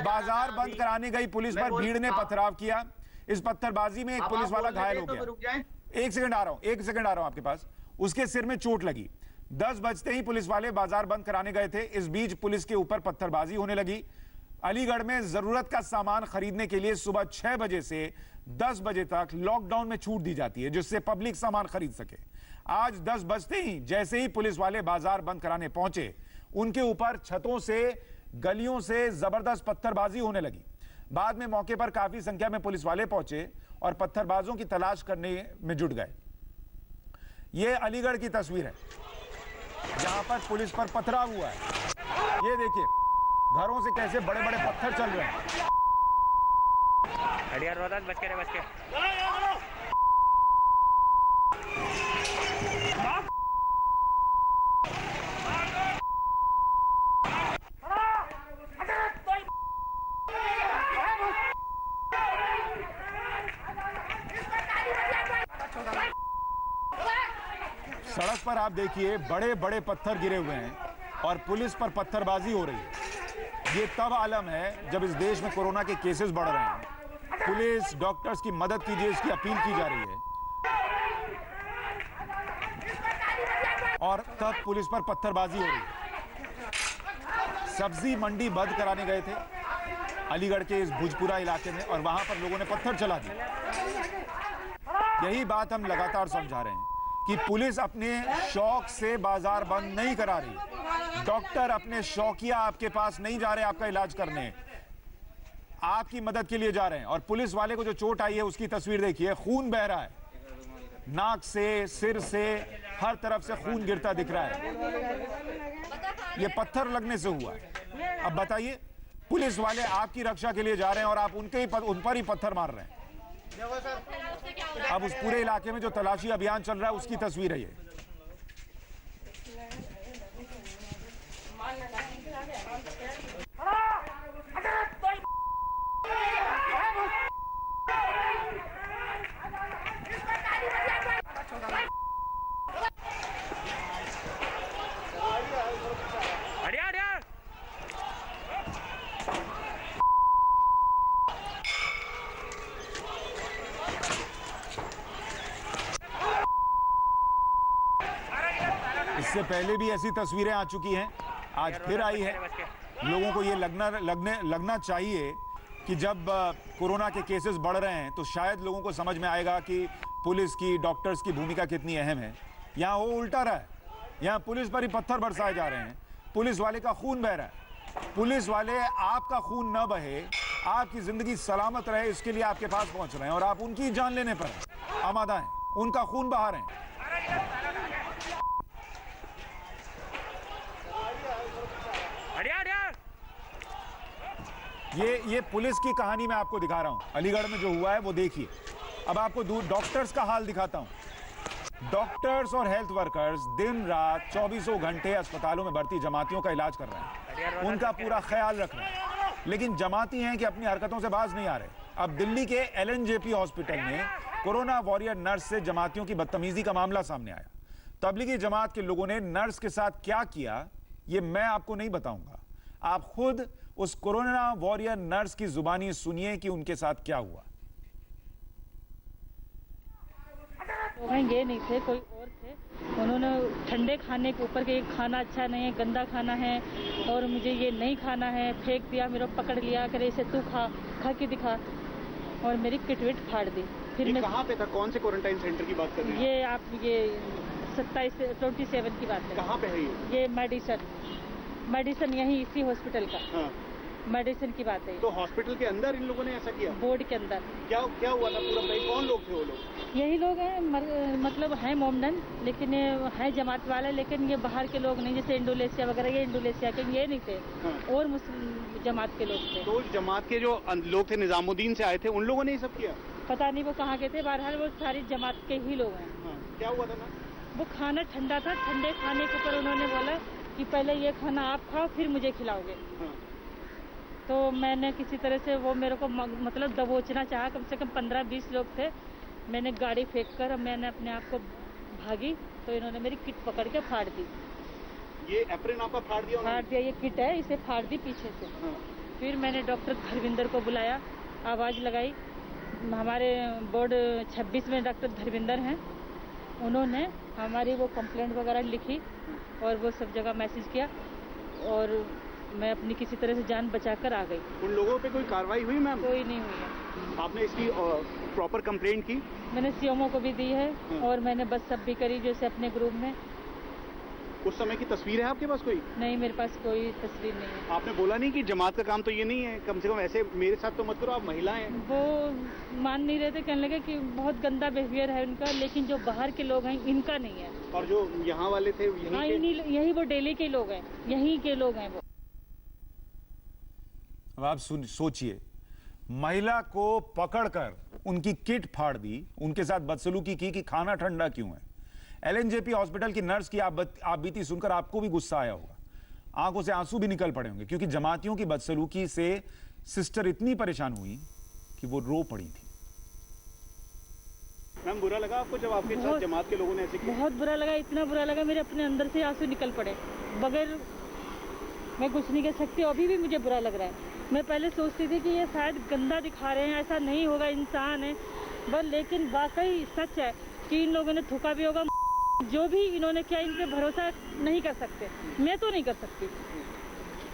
बाजार बंद कराने गई पुलिस पर भीड़ ने पथराव किया। इस पत्थरबाजी में एक पुलिस वाला घायल हो गया। एक सेकंड आ रहा हूं आपके पास। उसके सिर में चोट लगी। 10 बजते ही पुलिस वाले बाजार बंद कराने गए थे। इस बीच पुलिस के ऊपर पत्थरबाजी होने लगी। अलीगढ़ में जरूरत का सामान खरीदने के लिए सुबह 6 बजे से 10 बजे तक लॉकडाउन में छूट दी जाती है जिससे पब्लिक सामान खरीद सके। आज 10 बजते ही जैसे ही पुलिस वाले बाजार बंद कराने पहुंचे, उनके ऊपर छतों से, गलियों से जबरदस्त पत्थरबाजी होने लगी। बाद में मौके पर काफी संख्या में पुलिस वाले पहुंचे और पत्थरबाजों की तलाश करने में जुट गए। यह अलीगढ़ की तस्वीर है जहां पर पुलिस पर पथराव हुआ है। ये देखिए घरों से कैसे बड़े बड़े पत्थर चल रहे हैं। सड़क पर आप देखिए बड़े बड़े पत्थर गिरे हुए हैं और पुलिस पर पत्थरबाजी हो रही है। ये तब आलम है जब इस देश में कोरोना के केसेस बढ़ रहे हैं। पुलिस डॉक्टर्स की मदद कीजिए, इसकी अपील की जा रही है और तब पुलिस पर पत्थरबाजी हो रही है। सब्जी मंडी बंद कराने गए थे अलीगढ़ के इस भुजपुरा इलाके में और वहां पर लोगों ने पत्थर चला दिए। यही बात हम लगातार समझा रहे हैं कि पुलिस अपने शौक से बाजार बंद नहीं करा रही। डॉक्टर अपने शौकिया आपके पास नहीं जा रहे आपका इलाज करने, आपकी मदद के लिए जा रहे हैं। और पुलिस वाले को जो चोट आई है उसकी तस्वीर देखिए, खून बह रहा है, नाक से, सिर से, हर तरफ से खून गिरता दिख रहा है। ये पत्थर लगने से हुआ है। अब बताइए, पुलिस वाले आपकी रक्षा के लिए जा रहे हैं और आप उन पर ही पत्थर मार रहे हैं। अब उस पूरे इलाके में जो तलाशी अभियान चल रहा है उसकी तस्वीर है ये। इससे पहले भी ऐसी तस्वीरें आ चुकी हैं, आज फिर आई है। लोगों को ये लगना चाहिए कि जब कोरोना के केसेस बढ़ रहे हैं तो शायद लोगों को समझ में आएगा कि पुलिस की, डॉक्टर्स की भूमिका कितनी अहम है। यहाँ वो उल्टा रहा है, यहाँ पुलिस पर ही पत्थर बरसाए जा रहे हैं, पुलिस वाले का खून बह रहा है। पुलिस वाले आपका खून न बहे, आपकी जिंदगी सलामत रहे, इसके लिए आपके पास पहुंच रहे हैं और आप उनकी जान लेने पर आमादा हैं, उनका खून बहा रहे हैं। ये पुलिस की कहानी मैं आपको दिखा रहा हूं, अलीगढ़ में जो हुआ है वो देखिए। अब आपको डॉक्टर्स का हाल दिखाता हूं। डॉक्टर्स और हेल्थ वर्कर्स दिन रात 24 घंटे अस्पतालों में भर्ती जमातियों का इलाज कर रहे हैं, उनका पूरा ख्याल रख रहे हैं, लेकिन जमाती हैं कि अपनी हरकतों से बाज नहीं आ रहे। अब दिल्ली के LNJP हॉस्पिटल में कोरोना वॉरियर नर्स से जमातियों की बदतमीजी का मामला सामने आया। तबलीगी जमात के लोगों ने नर्स के साथ क्या किया ये मैं आपको नहीं बताऊंगा, आप खुद उस कोरोना वॉरियर नर्स की जुबानी सुनिए कि उनके साथ क्या हुआ। ये नहीं थे, कोई और थे। उन्होंने ठंडे खाने के ऊपर के खाना अच्छा नहीं है, गंदा खाना है और मुझे ये नहीं खाना है, फेंक दिया, मेरा पकड़ लिया, करे इसे तू खा के दिखा और मेरी किटविट फाड़ दी। फिर मैं कहाँ पे था, कौन से क्वारंटाइन सेंटर की बात कर रहे हैं? ये आप ये 27 की बात है। कहाँ पे है ये मेडिसन यही इसी हॉस्पिटल का। हाँ। मेडिसिन की बात है। तो हॉस्पिटल के अंदर इन लोगों ने ऐसा किया? बोर्ड के अंदर। क्या हुआ था पूरा भाई? कौन लोग थे वो लोग? यही लोग हैं, मतलब हैं मोमडन, लेकिन है जमात वाले, लेकिन ये बाहर के लोग नहीं, जैसे इंडोनेशिया वगैरह, ये इंडोनेशिया के ये नहीं थे। हाँ। और मुस्लिम जमात के लोग थे। तो जमात के जो लोग थे, निजामुद्दीन से आए थे, उन लोगों ने ये सब किया? पता नहीं वो कहाँ के थे, बहरहाल वो सारी जमात के ही लोग हैं। हाँ। क्या हुआ था ना? वो खाना ठंडा था, ठंडे खाने के ऊपर उन्होंने बोला कि पहले ये खाना आप खाओ फिर मुझे खिलाओगे। हाँ। तो मैंने किसी तरह से वो मेरे को मतलब दबोचना चाहा, कम से कम 15-20 लोग थे। मैंने गाड़ी फेंक कर मैंने अपने आप को भागी तो इन्होंने मेरी किट पकड़ के फाड़ दी। ये एप्रिन आपका फाड़ दिया? फाड़ दिया, ये किट है, इसे फाड़ दी पीछे से। हाँ। फिर मैंने डॉक्टर धर्मिंदर को बुलाया, आवाज़ लगाई। हमारे बोर्ड 26 में डॉक्टर धर्मिंदर हैं, उन्होंने हमारी वो कंप्लेंट वगैरह लिखी और वो सब जगह मैसेज किया और मैं अपनी किसी तरह से जान बचाकर आ गई। उन लोगों पे कोई कार्रवाई हुई मैम? कोई नहीं हुई है। आपने इसकी प्रॉपर कंप्लेंट की? मैंने सीएमओ को भी दी है और मैंने बस सब भी करी जैसे अपने ग्रुप में। उस समय की तस्वीर है आपके पास कोई? नहीं, मेरे पास कोई तस्वीर नहीं है। आपने बोला नहीं कि जमात का काम तो ये नहीं है, कम से कम ऐसे मेरे साथ तो मत करो, आप महिला हैं? वो मान नहीं रहे थे, कहने लगे कि बहुत गंदा बिहेवियर है उनका, लेकिन जो बाहर के लोग हैं इनका नहीं है। और जो यहाँ वाले थे यही वो डेली के लोग हैं, यहीं के लोग हैं वो। अब आप सोचिए, महिला को पकड़कर उनकी किट फाड़ दी, उनके साथ बदसलूकी की कि खाना ठंडा क्यों है। LNJP हॉस्पिटल की नर्स की आप बीती सुनकर आपको भी गुस्सा आया होगा, आंखों से आंसू भी निकल पड़े होंगे, क्योंकि जमातियों की बदसलूकी से सिस्टर इतनी परेशान हुई कि वो रो पड़ी थी। मैम, बुरा लगा आपको जब आपके साथ जमात के लोगों ने ऐसे किया? बहुत बुरा लगा, इतना बुरा लगा मेरे अपने अंदर से आंसू निकल पड़े, बगैर मैं कुछ नहीं कह सकती। अभी भी मुझे बुरा लग रहा है। मैं पहले सोचती थी कि ये शायद गंदा दिखा रहे हैं, ऐसा नहीं होगा, इंसान है बस, लेकिन वाकई सच है कि इन लोगों ने थूका भी होगा। जो भी इन्होंने किया, इन पे भरोसा नहीं कर सकते, मैं तो नहीं कर सकती।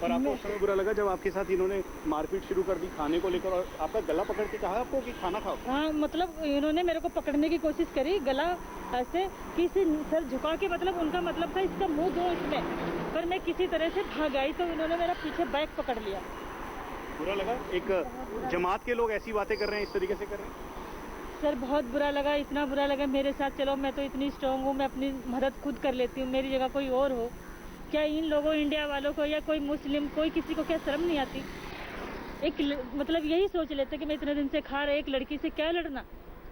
पर आपको उस समय बुरा लगा जब आपके साथ इन्होंने मारपीट शुरू कर दी खाने को लेकर और आपका गला पकड़ के कहा आपको कि खाना खाओ? हाँ, मतलब इन्होंने मेरे को पकड़ने की कोशिश करी, गला ऐसे किसी सर झुका के, मतलब उनका मतलब था इसका मुंह दो इसमें, पर मैं किसी तरह से भाग आई तो इन्होंने मेरा पीछे बैग पकड़ लिया। बुरा लगा? एक जमात के लोग ऐसी बातें कर रहे हैं, इस तरीके से कर रहे हैं? सर बहुत बुरा लगा, इतना बुरा लगा मेरे साथ। चलो मैं तो इतनी स्ट्रॉन्ग हूँ, मैं अपनी मदद खुद कर लेती हूँ, मेरी जगह कोई और हो, क्या इन लोगों इंडिया वालों को या कोई मुस्लिम कोई किसी को क्या शर्म नहीं आती? एक मतलब यही सोच लेते कि मैं इतने दिन से खा रहे, एक लड़की से क्या लड़ना,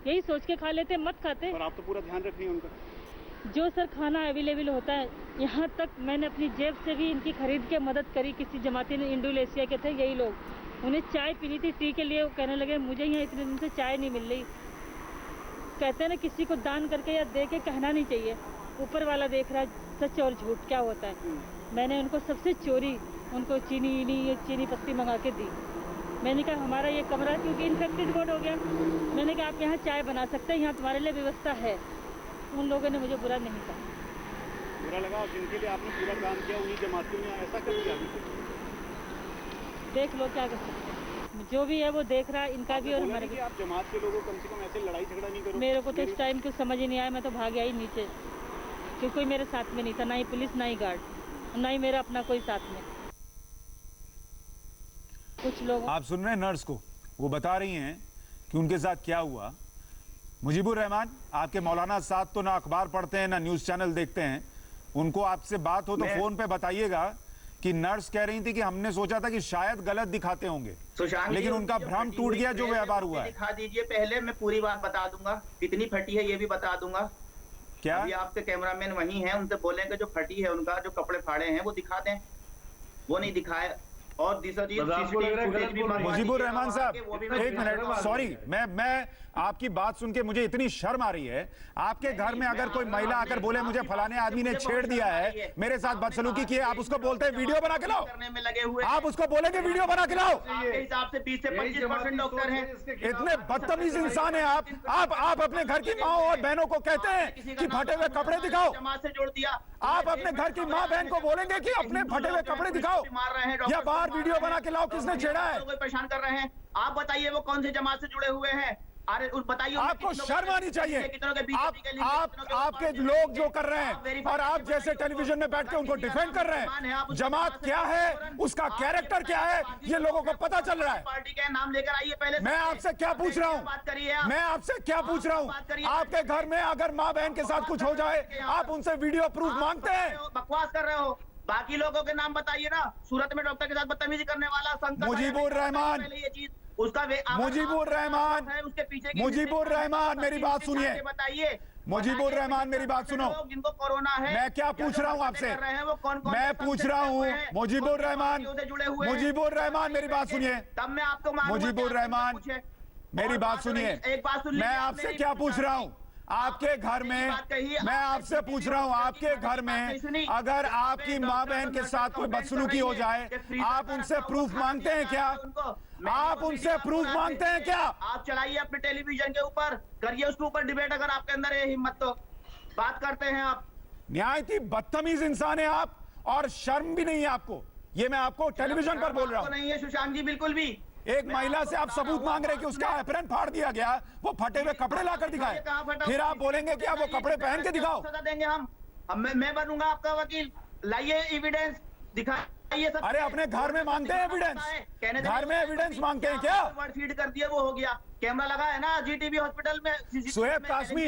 यही सोच के खा लेते, मत खाते। और आप तो पूरा ध्यान रख रही हैं उनका? जो सर खाना अवेलेबल होता है, यहाँ तक मैंने अपनी जेब से भी इनकी खरीद के मदद करी। किसी जमाती ने, इंडोनेशिया के थे यही लोग, उन्हें चाय पीनी थी टी के लिए, वो कहने लगे मुझे यहाँ इतने दिन से चाय नहीं मिल रही। कहते हैं ना, किसी को दान करके या दे के कहना नहीं चाहिए, ऊपर वाला देख रहा है सच और झूठ क्या होता है। मैंने उनको सबसे चोरी उनको चीनी पत्ती मंगा के दी। मैंने कहा हमारा ये कमरा क्योंकि इन्फेक्टेड बोर्ड हो गया, मैंने कहा आप यहाँ चाय बना सकते हैं, यहाँ तुम्हारे लिए व्यवस्था है। उन लोगों ने मुझे बुरा नहीं कहा। बुरा लगा और जिनके लिए आपने पूरा काम किया उन्हीं जमातियों ने ऐसा कर दिया? देख लो क्या कर सकते हैं, जो भी है वो देख रहा है, इनका भी और हमारा भी। आप जमात के लोगों कम से कम ऐसे लड़ाई झगड़ा नहीं करो। मेरे को तो इस टाइम कुछ समझ ही नहीं आया, मैं तो भाग आई नीचे, क्योंकि कोई मेरे साथ में नहीं था, ना ही पुलिस ना ही गार्ड, ना ही मेरा अपना कोई साथ में। कुछ लोग आप सुन रहे हैं नर्स को, वो बता रही हैं कि उनके साथ क्या हुआ। मुजीबुर रहमान, आपके मौलाना साहब तो ना अखबार पढ़ते हैं ना न्यूज चैनल देखते हैं, उनको आपसे बात हो तो फोन पे बताइएगा कि नर्स कह रही थी कि हमने सोचा था कि शायद गलत दिखाते होंगे, लेकिन उनका भ्रम टूट गया जो व्यवहार हुआ है। दिखा दीजिए पहले, मैं पूरी बात बता दूंगा, कितनी फटी है ये भी बता दूंगा। क्या अभी आपके कैमरामैन वही हैं, उनसे बोलेंगे जो फटी है उनका जो कपड़े फाड़े हैं वो दिखा दें, वो नहीं दिखाए। और मुजीबुर रहमान साहब, एक मिनट, सॉरी, मैं आपकी बात सुन के मुझे इतनी शर्म आ रही है। आपके घर में अगर कोई महिला आकर बोले मुझे फलाने आदमी ने छेड़ दिया है, मेरे साथ बदसलूकी की है, आप उसको बोलते हैं वीडियो बना के लाओ? आप उसको बोलेंगे वीडियो बना के लाओ? आपके हिसाब से 20 से 25% डॉक्टर हैं। इतने बदतमीज इंसान है आप अपने घर की माँ और बहनों को कहते हैं कि फटे हुए कपड़े दिखाओ। जमात से जोड़ दिया। आप अपने घर की माँ बहन को बोलेंगे कि अपने फटे हुए कपड़े दिखाओ या बाहर वीडियो बना के लाओ किसने छेड़ा है? परेशान कर रहे हैं। आप बताइए वो कौन से जमात से जुड़े हुए हैं? अरे बताइए, आपको शर्म आनी चाहिए। आपके लोग जो कर रहे हैं और आप जैसे टेलीविजन में बैठ के उनको डिफेंड कर रहे हैं, जमात क्या है, उसका कैरेक्टर क्या है, ये लोगों को पता चल रहा है। पार्टी के नाम लेकर आइए पहले। मैं आपसे क्या पूछ रहा हूँ, मैं आपसे क्या पूछ रहा हूँ, आपके घर में अगर माँ बहन के साथ कुछ हो जाए, आप उनसे वीडियो प्रूफ मांगते हैं? बकवास कर रहे हो। बाकी लोगों के नाम बताइए ना। सूरत में डॉक्टर के साथ बदतमीजी करने वाला मुजीबुर रहमान, उसका मुजीबुर रहमान, उसके पीछे मुजीबुर रहमान, मेरी बात सुनिए। बताइए मुजीबुर रहमान, मेरी बात सुनो। जिनको कोरोना है, मैं क्या पूछ रहा हूँ आपसे? मैं पूछ रहा हूँ मुजीबुर रहमान, मुजीबुर रहमान, मेरी बात सुनिए। तब मैं आपको मुजीबुर रहमान, मेरी बात सुनिए। मैं आपसे क्या पूछ रहा हूँ? आपके घर में, मैं आपसे पूछ रहा हूँ, आपके घर में अगर आपकी माँ बहन के साथ कोई बदसलूकी हो जाए, आप उनसे प्रूफ मांगते हैं क्या? आप उनसे प्रूफ मांगते हैं क्या? आप चलाइए अपने टेलीविजन के ऊपर, करिए उसके ऊपर डिबेट, अगर आपके अंदर है हिम्मत तो बात करते हैं आप। न्यायती बदतमीज इंसान है आप, और शर्म भी नहीं है आपको। ये मैं आपको टेलीविजन पर बोल रहा हूँ। नहीं है सुशांत जी, बिल्कुल भी। एक महिला से आप सबूत मांग रहे हैं कि उसका एप्रन फाड़ दिया गया, वो फटे हुए कपड़े लाकर दिखाए, फिर आप बोलेंगे कि आप वो कपड़े पहन के दिखाओ। सजा देंगे हम। मैं बनूंगा आपका वकील, लाइए एविडेंस दिखाइए। अरे अपने घर में मांगते हैं एविडेंस, घर में एविडेंस मांगते हैं क्या? वर्ड फीड कर दिया, वो हो गया। कैमरा लगा है ना जीटीबी हॉस्पिटल में, सुहेब कासमी,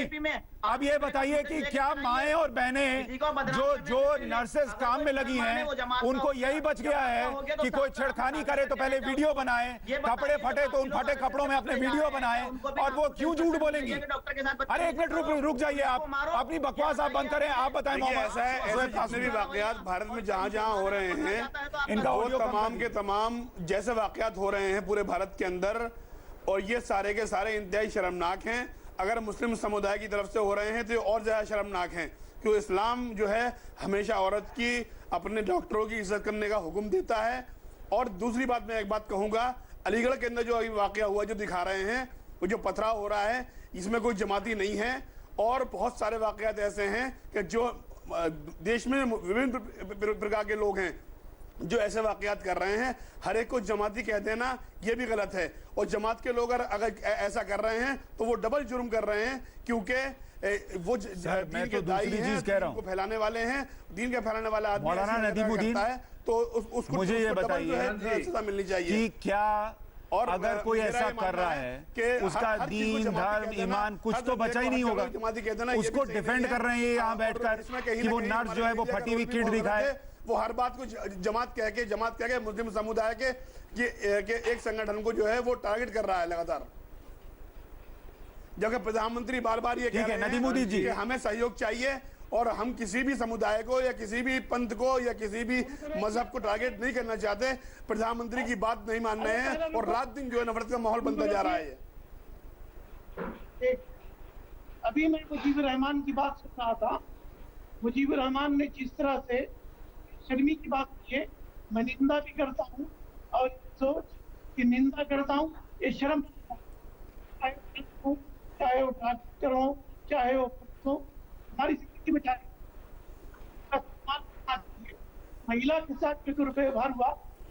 अब ये बताइए कि क्या माएं और बहनें जो नर्सेस काम में लगी हैं, उनको यही बच गया है कि कोई छेड़खानी करे तो पहले वीडियो बनाए, कपड़े फटे तो उन फटे कपड़ों में अपने वीडियो बनाए, और वो क्यों झूठ बोलेंगी? अरे एक मिनट रुक जाइए, आप अपनी बकवास आप बंद करें, आप बताएं। ऐसा है, ऐसे जितने भी वाकयात भारत में जहाँ जहाँ हो रहे हैं, इनका वो तमाम के तमाम जैसे वाकयात हो रहे हैं पूरे भारत के अंदर, और ये सारे के सारे इंतहाई शर्मनाक हैं। अगर मुस्लिम समुदाय की तरफ से हो रहे हैं तो और ज्यादा शर्मनाक हैं, क्योंकि इस्लाम जो है हमेशा औरत की, अपने डॉक्टरों की इज्जत करने का हुक्म देता है। और दूसरी बात, मैं एक बात कहूंगा, अलीगढ़ के अंदर जो अभी वाकया हुआ, जो दिखा रहे हैं, वो जो पथराव हो रहा है, इसमें कोई जमाती नहीं है। और बहुत सारे वाकयात ऐसे हैं कि जो देश में विभिन्न प्रकार के लोग हैं जो ऐसे वाकयात कर रहे हैं। हर एक को जमाती कह देना ये भी गलत है, और जमात के लोग अगर ऐसा कर रहे हैं तो वो डबल जुर्म कर रहे हैं, क्योंकि वो दीन के दाई हैं, दीन को फैलाने वाले हैं। दीन के फैलाने वाला आदमी मौलाना नदीमुद्दीन है तो उसको मुझे ये बताइए सजा मिलनी चाहिए कि क्या और अगर कोई ऐसा कर रहा है कि उसका दीन, धर्म, ईमान कुछ तो बचा ही नहीं होगा, उसको डिफेंड कर रहे हैं यहाँ बैठकर कि वो नर्स जो है वो फटी हुई किट दिखाए। वो हर बात को जमात कह के मुस्लिम समुदाय के एक संगठन को जो है वो टारगेट कर रहा है लगातार, जबकि प्रधानमंत्री बार बार ये कह रहे हैं नदीमुद्दीन जी कि हमें सहयोग चाहिए, और हम किसी भी समुदाय को या किसी भी पंथ को या किसी भी मजहब को टारगेट नहीं करना चाहते। प्रधानमंत्री की बात नहीं मान रहे हैं, और रात दिन जो है नफरत का माहौल बनता जा रहा है। अभी मैं मुजीबुर रहमान की बात सुन रहा था। मुजीबुर रहमान ने जिस तरह से शर्मी की बात की है, मैं निंदा भी करता हूँ, और सोच कि निंदा करता हूँ, ये शर्म, चाहे वो डॉक्टर हो, चाहे वो पुलिस हो, हमारी जिंदगी बचाए। महिला के साथ जो दुर्व्यवहार हुआ,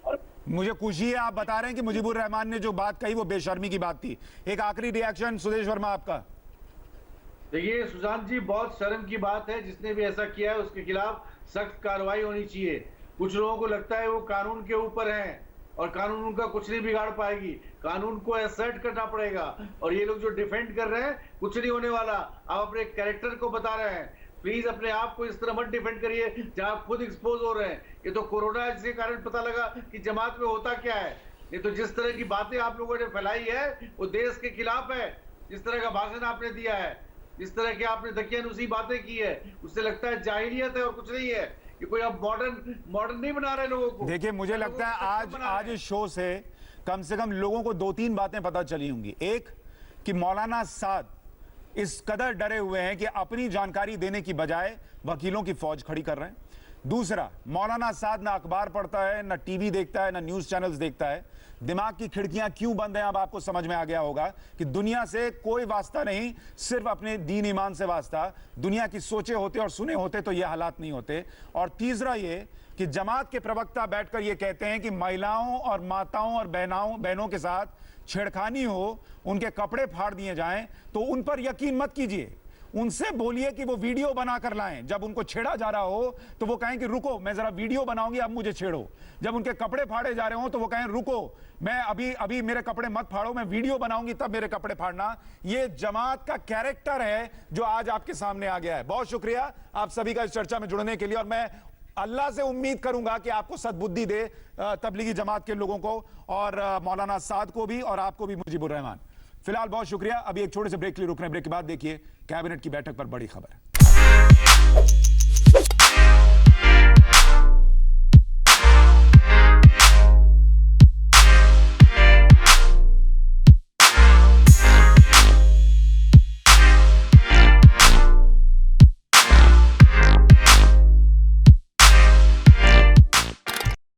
और मुझे खुशी है आप बता रहे हैं कि मुजीबुर रहमान ने जो बात कही वो बेशर्मी की बात थी। एक आखिरी रिएक्शन सुदेश वर्मा आपका। देखिए सुशांत जी, बहुत शर्म की बात है, जिसने भी ऐसा किया है उसके खिलाफ सख्त कार्रवाई होनी चाहिए। कुछ लोगों को लगता है वो कानून के ऊपर हैं और कानून उनका कुछ नहीं बिगाड़ पाएगी, कानून को असर्ट करना पड़ेगा। और ये लोग जो डिफेंड कर रहे हैं, कुछ नहीं होने वाला। आप अपने कैरेक्टर को बता रहे हैं, प्लीज अपने आप को इस तरह मत डिफेंड करिए जहां आप खुद एक्सपोज हो रहे हैं। ये तो कोरोना के कारण पता लगा कि जमात में होता क्या है। ये तो जिस तरह की बातें आप लोगों ने फैलाई है वो देश के खिलाफ है। जिस तरह का भाषण आपने दिया है, जिस तरह की आपने दकियानुसी बातें की है, उससे लगता है जाहिलियत है और कुछ नहीं है। ये कोई आप मॉडर्न नहीं बना रहे लोगों को। देखिए मुझे लगता है आज इस शो से कम लोगों को 2-3 बातें पता चली होंगी। एक कि मौलाना साद इस कदर डरे हुए हैं कि अपनी जानकारी देने की बजाय वकीलों की फौज खड़ी कर रहे हैं। दूसरा, मौलाना साद ना अखबार पढ़ता है, ना टीवी देखता है, ना न्यूज चैनल्स देखता है। दिमाग की खिड़कियां क्यों बंद हैं अब आपको समझ में आ गया होगा कि दुनिया से कोई वास्ता नहीं, सिर्फ अपने दीन ईमान से वास्ता। दुनिया की सोचे होते और सुने होते तो ये हालात नहीं होते। और तीसरा ये कि जमात के प्रवक्ता बैठकर ये कहते हैं कि महिलाओं और माताओं और बहनों के साथ छेड़खानी हो, उनके कपड़े फाड़ दिए जाएं, तो उन पर यकीन मत कीजिए। उनसे बोलिए कि वो वीडियो बनाकर लाएं। जब उनको छेड़ा जा रहा हो तो वो कहें कि रुको, मैं जरा वीडियो बनाऊंगी, अब मुझे छेड़ो। जब उनके कपड़े फाड़े जा रहे हो तो वो कहें रुको, मैं अभी मेरे कपड़े मत फाड़ो, मैं वीडियो बनाऊंगी तब मेरे कपड़े फाड़ना। ये जमात का कैरेक्टर है जो आज आपके सामने आ गया है। बहुत शुक्रिया आप सभी का इस चर्चा में जुड़ने के लिए, और मैं अल्लाह से उम्मीद करूंगा कि आपको सद्बुद्धि दे तबलीगी जमात के लोगों को, और मौलाना साद को भी, और आपको भी मुजीबुर रहमान। फिलहाल बहुत शुक्रिया। अभी एक छोटे से ब्रेक के लिए रुक रहे हैं। ब्रेक के बाद देखिए कैबिनेट की बैठक पर बड़ी खबर है।